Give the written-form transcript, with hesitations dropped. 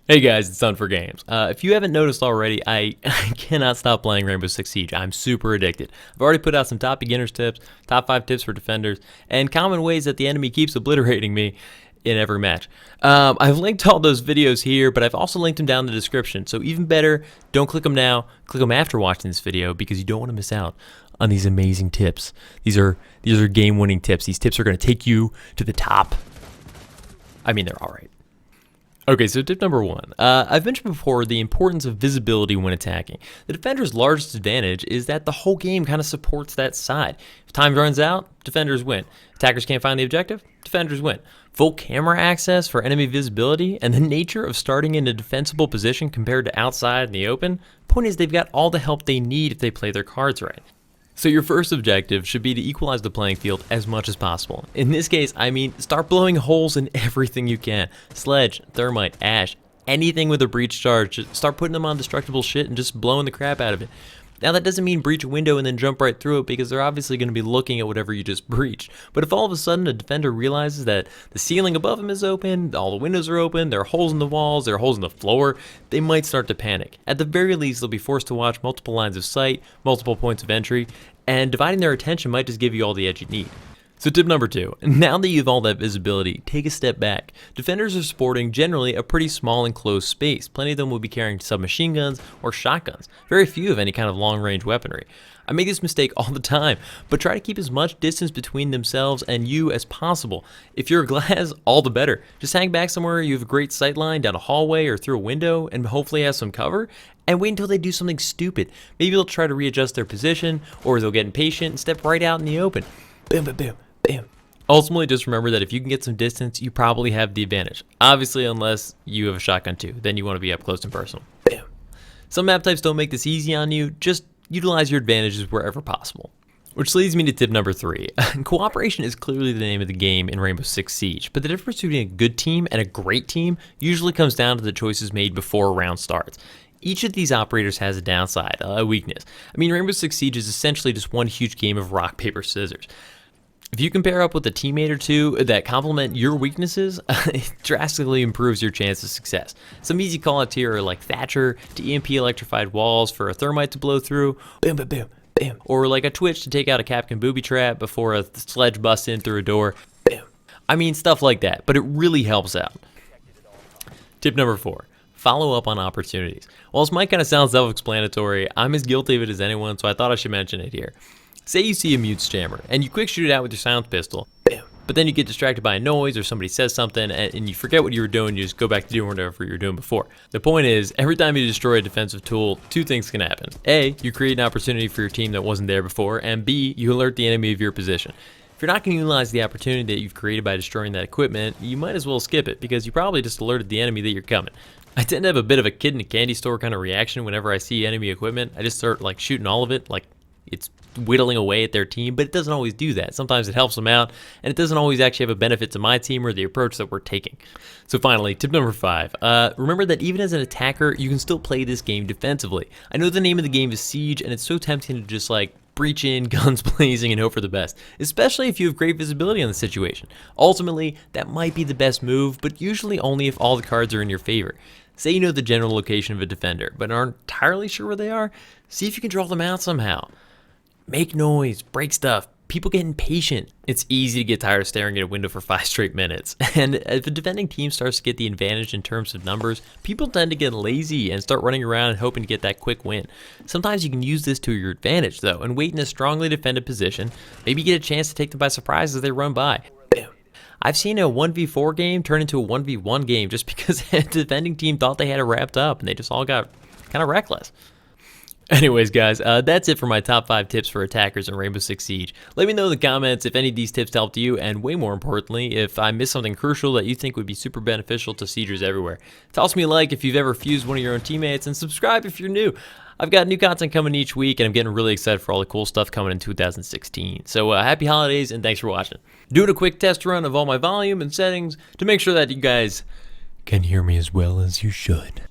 Hey guys, it's Done for Games. If you haven't noticed already, I cannot stop playing Rainbow Six Siege. I'm super addicted. I've already put out some top beginners tips, top 5 tips for defenders, and common ways that the enemy keeps obliterating me in every match. I've linked all those videos here, but I've also linked them down in the description. So even better, don't click them now, click them after watching this video because you don't want to miss out on these amazing tips. These are game-winning tips. These tips are going to take you to the top. I mean, they're all right. Okay, so tip number 1. I've mentioned before the importance of visibility when attacking. The defender's largest advantage is that the whole game kind of supports that side. If time runs out, defenders win. Attackers can't find the objective, defenders win. Full camera access for enemy visibility and the nature of starting in a defensible position compared to outside in the open, point is they've got all the help they need if they play their cards right. So your first objective should be to equalize the playing field as much as possible. In this case, I mean, start blowing holes in everything you can. Sledge, thermite, ash, anything with a breach charge, just start putting them on destructible shit and just blowing the crap out of it. Now that doesn't mean breach a window and then jump right through it because they're obviously going to be looking at whatever you just breached. But if all of a sudden a defender realizes that the ceiling above him is open, all the windows are open, there are holes in the walls, there are holes in the floor, they might start to panic. At the very least, they'll be forced to watch multiple lines of sight, multiple points of entry, and dividing their attention might just give you all the edge you need. So tip number 2, now that you have all that visibility, take a step back. Defenders are sporting generally a pretty small enclosed space. Plenty of them will be carrying submachine guns or shotguns. Very few of any kind of long-range weaponry. I make this mistake all the time, but try to keep as much distance between themselves and you as possible. If you're glass, all the better. Just hang back somewhere you have a great sight line down a hallway or through a window and hopefully have some cover, and wait until they do something stupid. Maybe they'll try to readjust their position, or they'll get impatient and step right out in the open. Boom, boom, boom. Bam. Ultimately, just remember that if you can get some distance, you probably have the advantage. Obviously, unless you have a shotgun too, then you want to be up close and personal. Bam. Some map types don't make this easy on you, just utilize your advantages wherever possible. Which leads me to tip number 3. Cooperation is clearly the name of the game in Rainbow Six Siege, but the difference between a good team and a great team usually comes down to the choices made before a round starts. Each of these operators has a downside, a weakness. I mean, Rainbow Six Siege is essentially just one huge game of rock, paper, scissors. If you can pair up with a teammate or two that complement your weaknesses, it drastically improves your chance of success. Some easy callouts here are like Thatcher to EMP electrified walls for a thermite to blow through, boom, boom, boom, bam. Or like a Twitch to take out a Capcan booby trap before a sledge busts in through a door, bam. I mean, stuff like that, but it really helps out. Tip number 4. Follow up on opportunities. While this might kind of sound self-explanatory, I'm as guilty of it as anyone, so I thought I should mention it here. Say you see a mute jammer, and you quick shoot it out with your silence pistol, bam, but then you get distracted by a noise or somebody says something, and you forget what you were doing, you just go back to doing whatever you were doing before. The point is, every time you destroy a defensive tool, 2 things can happen. A, you create an opportunity for your team that wasn't there before, and B, you alert the enemy of your position. If you're not going to utilize the opportunity that you've created by destroying that equipment, you might as well skip it, because you probably just alerted the enemy that you're coming. I tend to have a bit of a kid in a candy store kind of reaction whenever I see enemy equipment. I just start like shooting all of it, like it's whittling away at their team, but it doesn't always do that. Sometimes it helps them out, and it doesn't always actually have a benefit to my team or the approach that we're taking. So finally, tip number 5. Remember that even as an attacker, you can still play this game defensively. I know the name of the game is Siege, and it's so tempting to just like breach in, guns blazing, and hope for the best, especially if you have great visibility on the situation. Ultimately, that might be the best move, but usually only if all the cards are in your favor. Say you know the general location of a defender, but aren't entirely sure where they are, see if you can draw them out somehow. Make noise, break stuff. People get impatient. It's easy to get tired of staring at a window for 5 straight minutes. And if a defending team starts to get the advantage in terms of numbers, people tend to get lazy and start running around and hoping to get that quick win. Sometimes you can use this to your advantage though and wait in a strongly defended position. Maybe get a chance to take them by surprise as they run by. I've seen a 1v4 game turn into a 1v1 game just because the defending team thought they had it wrapped up and they just all got kind of reckless. Anyways, guys, that's it for my top 5 tips for attackers in Rainbow Six Siege. Let me know in the comments if any of these tips helped you, and way more importantly, if I missed something crucial that you think would be super beneficial to Siegers everywhere. Toss me a like if you've ever fused one of your own teammates, and subscribe if you're new. I've got new content coming each week, and I'm getting really excited for all the cool stuff coming in 2016. So happy holidays, and thanks for watching. Doing a quick test run of all my volume and settings to make sure that you guys can hear me as well as you should.